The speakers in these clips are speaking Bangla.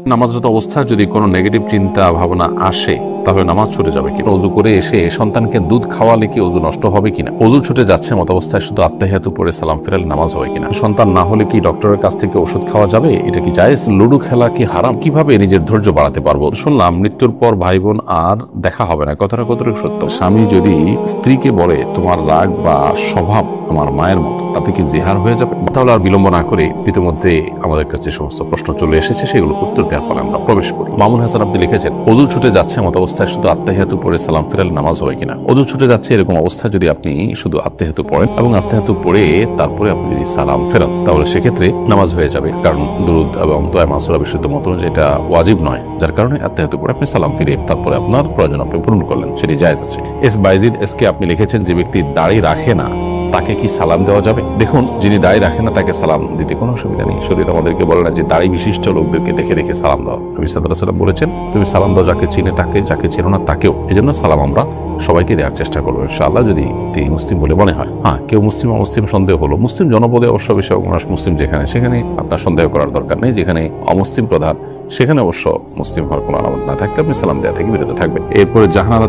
নামাজরত অবস্থায় যদি কোনো নেগেটিভ চিন্তা ভাবনা আসে তাহলে নামাজ ছুটে যাবে কিনা? ওযু করে এসে সন্তানকে দুধ খাওয়ালে কি ওযু নষ্ট হবে কিনা? ওযু ছুটে যাচ্ছে মত অবস্থায় শুধু আত্তাহিয়াতু পড়ে সালাম ফেরালে নামাজ হবে কিনা? সন্তান না হলে কি ডক্টরের কাছ থেকে ওষুধ খাওয়া যাবে? এটা কি জায়েজ? লুডো খেলা কি হারাম? কিভাবে নিজের ধৈর্য বাড়াতে পারবো? শুনলাম মৃত্যুর পর ভাই বোন আর দেখা হবে না, কথাটা কতটুকু সত্য? স্বামী যদি স্ত্রীকে বলে তোমার রাগ বা স্বভাব আমার মায়ের মতো, তাতে কি জিহার হয়ে যাবে? তাহলে আর বিলম্ব না করে ইতিমধ্যে আমাদের কাছে সমস্ত প্রশ্ন চলে এসেছে, সেগুলো উত্তর দেওয়ার পরে আমরা প্রবেশ করি। মামুন হাসান আপনি লিখেছেন, ওযু ছুটে যাচ্ছে মত অবস্থায় শুধু আত্তাহিয়াতু পড়ে সালাম ফেরালে নামাজ হবে কিনা? ওযু ছুটে যাচ্ছে এরকম অবস্থায় যদি আপনি শুধু আত্তাহিয়াতু পড়েন এবং আত্তাহিয়াতু পড়ে তারপরে আপনি যদি সালাম ফেরান, তাহলে সেক্ষেত্রে নামাজ হয়ে যাবে। কারণ দুরুদ এবং দোয়া মাসুরা বিশুদ্ধ মত যেটা ওয়াজিব নয়, যার কারণে আত্তাহিয়াতু পড়ে আপনি সালাম ফিরে তারপরে আপনার প্রয়োজন আপনি পূরণ করলেন, সেটি জায়েজ আছে। এস বাইজিদ এসকে আপনি লিখেছেন, যে ব্যক্তি দাড়ি রাখে না তাকে কি সালাম দেওয়া যাবে? দেখুন, যিনি দাড়ি রাখেন না তাকে সালাম দিতে কোনো অসুবিধা নেই। শরীয়ত আমাদেরকে বলে না যে দাড়ি বিশিষ্ট লোকদেরকে দেখে দেখে সালাম দাও। নবী সাল্লাল্লাহু আলাইহি ওয়াসাল্লাম বলেছেন, তুমি সালাম দাও যাকে চিনে তাকে, যাকে চেনো না তাকেও। এজন্য সালাম আমরা সবাইকে দেওয়ার চেষ্টা করবো ইনশাআল্লাহ, যদি তিনি মুসলিম বলে মনে হয়। হ্যাঁ, কেউ মুসলিম অমুসলিম সন্দেহ হলো, মুসলিম জনপদে অবশ্য বিষয় মানুষ মুসলিম যেখানে, সেখানে আপনার সন্দেহ করার দরকার নেই। যেখানে অমুসলিম প্রধান সেখানে অবশ্য মুসলিম হওয়ার কোনো আলামত না থাকলে আপনি সালাম দেওয়া থেকে বিরত থাকবেন। এরপরে জাহানারা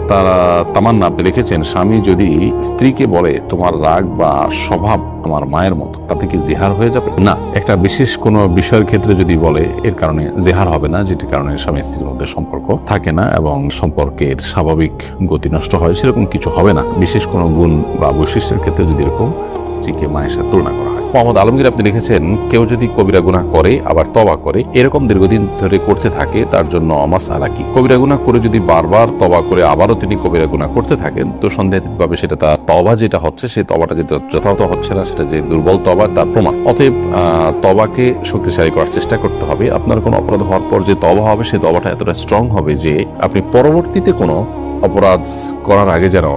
তামান্না আপনি লিখেছেন, স্বামী যদি স্ত্রীকে বলে তোমার রাগ বা স্বভাব আমার মায়ের মতো, তাতে কি জিহার হয়ে যাবে? না, একটা বিশেষ কোনো বিষয়ের ক্ষেত্রে যদি বলে এর কারণে জিহার হবে না, যেটির কারণে স্বামী স্ত্রীর মধ্যে সম্পর্ক থাকে না এবং সম্পর্কের স্বাভাবিক গতি নষ্ট হয়, সেরকম কিছু হবে না। বিশেষ কোনো গুণ বা বৈশিষ্ট্যের ক্ষেত্রে যদি এরকম স্ত্রীকে মায়ের সাথে তুলনা করা হয়। মোহাম্মদ আলমগীর আপনি লিখেছেন, কেউ যদি কবিরা গুনাহ করে আবার তওবা করে, এরকম দীর্ঘদিন ধরে করতে থাকে, তার জন্য মাসআলা কি? কবিরা গুনাহ করে যদি বারবার তওবা করে আবারও তিনি কবিরা গুনাহ করতে থাকেন, তো সন্দেহভাবে সেটা তার তওবা যেটা হচ্ছে, সেই তওবাটা যেটা যথাযথ হচ্ছে না, সেটা যে দুর্বল তওবা তার প্রমাণ। অতএব তওবাকে শক্তিশালী করার চেষ্টা করতে হবে। আপনার কোনো অপরাধ হওয়ার পর যে তওবা হবে, সেই তওবাটা এতটা স্ট্রং হবে যে আপনি পরবর্তীতে কোনো অপরাধ করার আগে যেন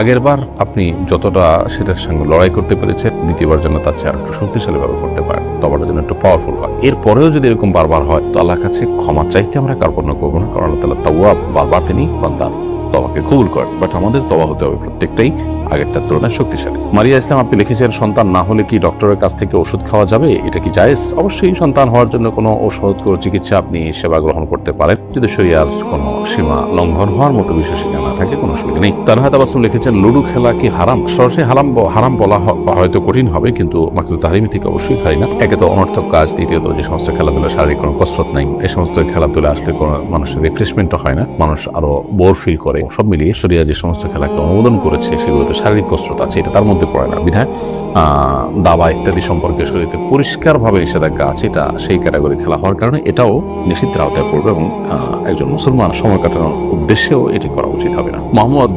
আগের বার আপনি যতটা সেটার সঙ্গে লড়াই করতে পেরেছেন, দ্বিতীয়বার যেন তার চেয়ে আরেকটু শক্তিশালী ভাবে করতে পারেন, তবাটা যেন একটু পাওয়ারফুল হয়। এরপরেও যদি এরকম বারবার হয়, তো আল্লাহর কাছে ক্ষমা চাইতে আমরা কার্পণ্য করবো না, কারণ আল্লাহ তাআলা তাওয়াব, বারবার তিনি বান্দার তওবাকে কবুল করেন। বাট আমাদের তওবা হতে হবে প্রত্যেকটাই আগেরটার তুলনায় শক্তিশালী। মারিয়া ইসলাম আপনি লিখেছেন, সন্তান না হলে কি ডক্টরের কাছ থেকে ওষুধ খাওয়া যাবে? এটা কি জায়েজ? অবশ্যই সন্তান হওয়ার জন্য কোনো ওষুধ, কোনো চিকিৎসা আপনি সেবা গ্রহণ করতে পারেন, যদি শরীয়তের কোনো সীমা লঙ্ঘন হওয়ার মতো বিষয় সেখানে না থাকে, কোনো অসুবিধা নেই। তানহা তাবাসসুম লিখেছেন, লুডো খেলা কি হারাম? সরাসরি হারাম বলা হয়তো কঠিন হবে, কিন্তু মাকরুহ তাহরিমি থেকে অবশ্যই খাই না। একে তো অনর্থক কাজ, দ্বিতীয়ত যে সমস্ত খেলাধুলা শারীরিক কোনো কসরত নাই, এই সমস্ত খেলাধুলা আসলে কোনো মানুষের রিফ্রেশমেন্ট হয় না, মানুষ আরো বোর ফিল করে। সব মিলিয়ে শরীয়ত যে সমস্ত খেলাকে অনুমোদন করেছে, সেগুলোতে শারীরিক কসরত আছে, এটা তার মধ্যে পড়ে না। বিধায় দাবা ইত্যাদি সম্পর্কে শরীয়তে পরিষ্কারভাবে নিষেধাজ্ঞা আছে, এটা সেই ক্যাটাগরি খেলা হওয়ার কারণে এটাও নিষিদ্ধের আওতায় পড়বে এবং একজন মুসলমান সময় কাটানোর উদ্দেশ্যেও এটি করা উচিত হবে না। মোহাম্মদ